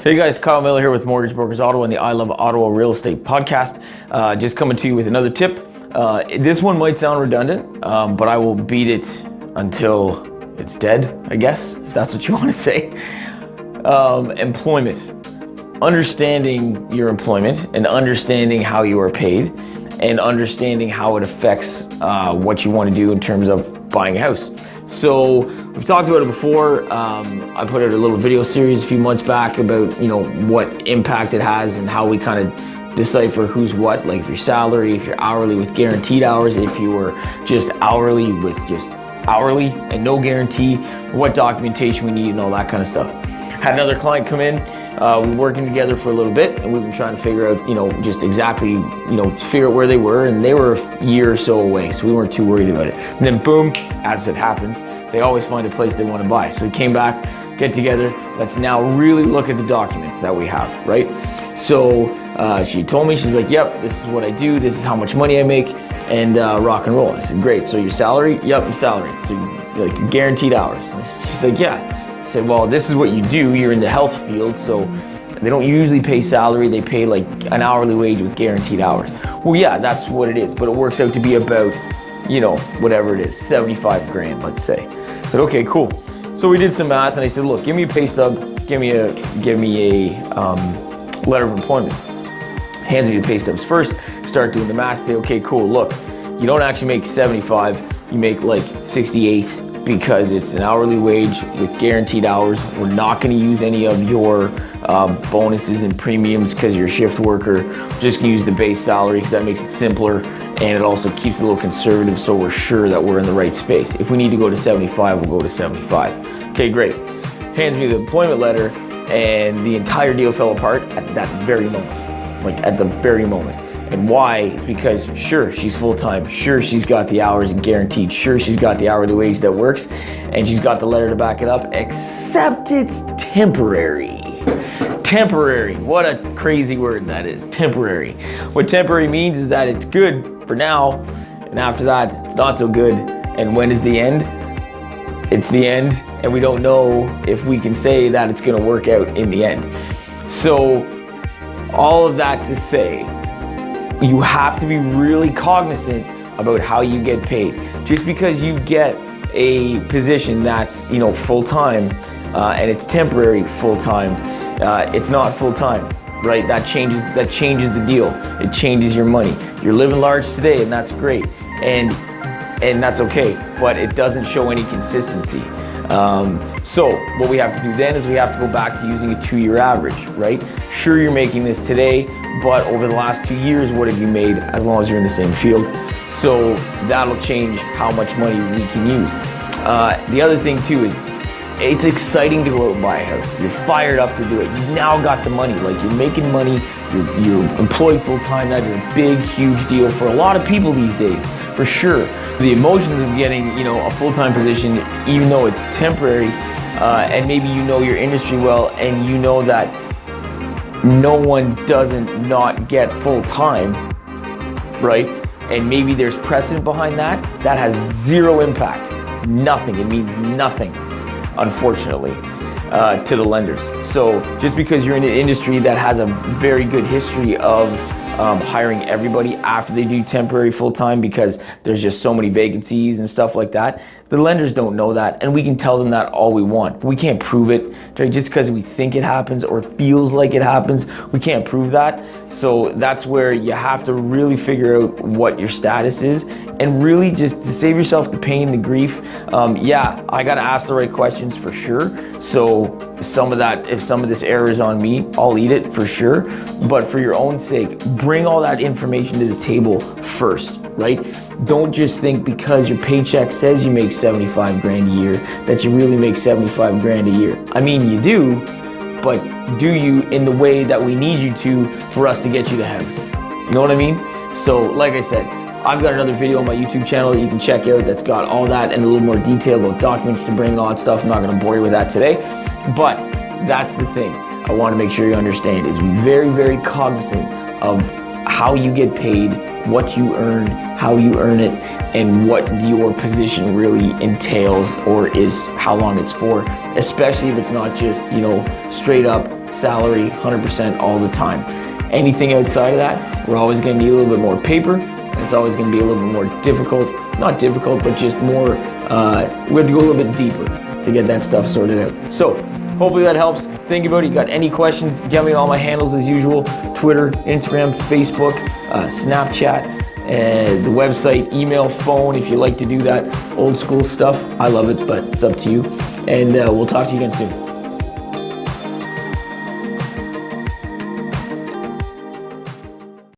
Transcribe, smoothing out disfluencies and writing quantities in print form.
Hey guys, Kyle Miller here with Mortgage Brokers Ottawa and the I Love Ottawa Real Estate Podcast. Just coming to you with another tip. This one might sound redundant, but I will beat it until it's dead, I guess, if that's what you want to say. Employment. Understanding your employment and understanding how you are paid and understanding how it affects what you want to do in terms of buying a house. So we've talked about it before. I put out a little video series a few months back about, what impact it has and how we kind of decipher who's what, like if you're salary, if you're hourly with guaranteed hours, if you were just hourly with just hourly and no guarantee, what documentation we need and all that kind of stuff. Had another client come in. We were working together for a little bit and we've been trying to figure out, just exactly, figure out where they were, and they were a year or so away. So we weren't too worried about it. And then boom, as it happens, they always find a place they want to buy. So we came back, get together. Let's now really look at the documents that we have, right? So she told me, she's like, yep, this is what I do. This is how much money I make, and rock and roll. I said, great. So your salary? Yep, I'm salary. So you're guaranteed hours. She's like, yeah. I said, well, this is what you do. You're in the health field, so they don't usually pay salary. They pay like an hourly wage with guaranteed hours. Well, yeah, that's what it is. But it works out to be about, whatever it is, 75 grand, let's say. I said, okay, cool. So we did some math, and I said, look, give me a pay stub, give me a letter of employment. Hands me the pay stubs first. Start doing the math. Say, okay, cool. Look, you don't actually make 75. You make like 68. Because it's an hourly wage with guaranteed hours. We're not going to use any of your bonuses and premiums because you're a shift worker. We're just going to use the base salary because that makes it simpler, and it also keeps it a little conservative, so we're sure that we're in the right space. If we need to go to 75, we'll go to 75. Okay, great. Hands me the employment letter, and the entire deal fell apart at that very moment. Like at the very moment. And why? It's because sure, she's full-time, sure, she's got the hours and guaranteed, sure, she's got the hourly wage that works, and she's got the letter to back it up, except it's temporary. Temporary, what a crazy word that is, temporary. What temporary means is that it's good for now, and after that, it's not so good. And when is the end? It's the end, and we don't know if we can say that it's gonna work out in the end. So, all of that to say, you have to be really cognizant about how you get paid. Just because you get a position that's full-time and it's temporary full-time, it's not full-time, right? That changes the deal. It changes your money. You're living large today, and that's great, and that's okay, but it doesn't show any consistency. So what we have to do then is we have to go back to using a 2-year average, right? Sure, you're making this today, but over the last 2 years, what have you made as long as you're in the same field? So that'll change how much money we can use. The other thing too is it's exciting to go out and buy a house. You're fired up to do it. You've now got the money, like you're making money, you're employed full-time. That is a big, huge deal for a lot of people these days, for sure. The emotions of getting, a full-time position, even though it's temporary, and maybe your industry well, and you know that no one doesn't not get full-time, right? And maybe there's precedent behind that. That has zero impact, nothing. It means nothing, unfortunately, to the lenders. So just because you're in an industry that has a very good history of hiring everybody after they do temporary full-time because there's just so many vacancies and stuff like that, the lenders don't know that, and we can tell them that all we want. We can't prove it. Just because we think it happens or it feels like it happens, we can't prove that. So that's where you have to really figure out what your status is, and really just to save yourself the pain, the grief. Yeah, I gotta ask the right questions for sure. So if some of this error is on me, I'll eat it for sure. But for your own sake, bring all that information to the table first, right? Don't just think because your paycheck says you make 75 grand a year that you really make 75 grand a year. I mean, you do, but do you in the way that we need you to for us to get you the house? You know what I mean? So like I said, I've got another video on my YouTube channel that you can check out that's got all that and a little more detail about documents to bring and all that stuff. I'm not gonna bore you with that today, but that's the thing I wanna make sure you understand is be very, very cognizant of how you get paid, what you earn, how you earn it, and what your position really entails or is how long it's for, especially if it's not just, straight up salary, 100% all the time. Anything outside of that, we're always going to need a little bit more paper. It's always going to be a little bit more difficult. Not difficult, but just more, we have to go a little bit deeper to get that stuff sorted out. So hopefully that helps. Think about it. You got any questions, get me on all my handles as usual: Twitter, Instagram, Facebook, Snapchat, the website, email, phone, if you like to do that old school stuff. I love it, but it's up to you. And we'll talk to you again soon.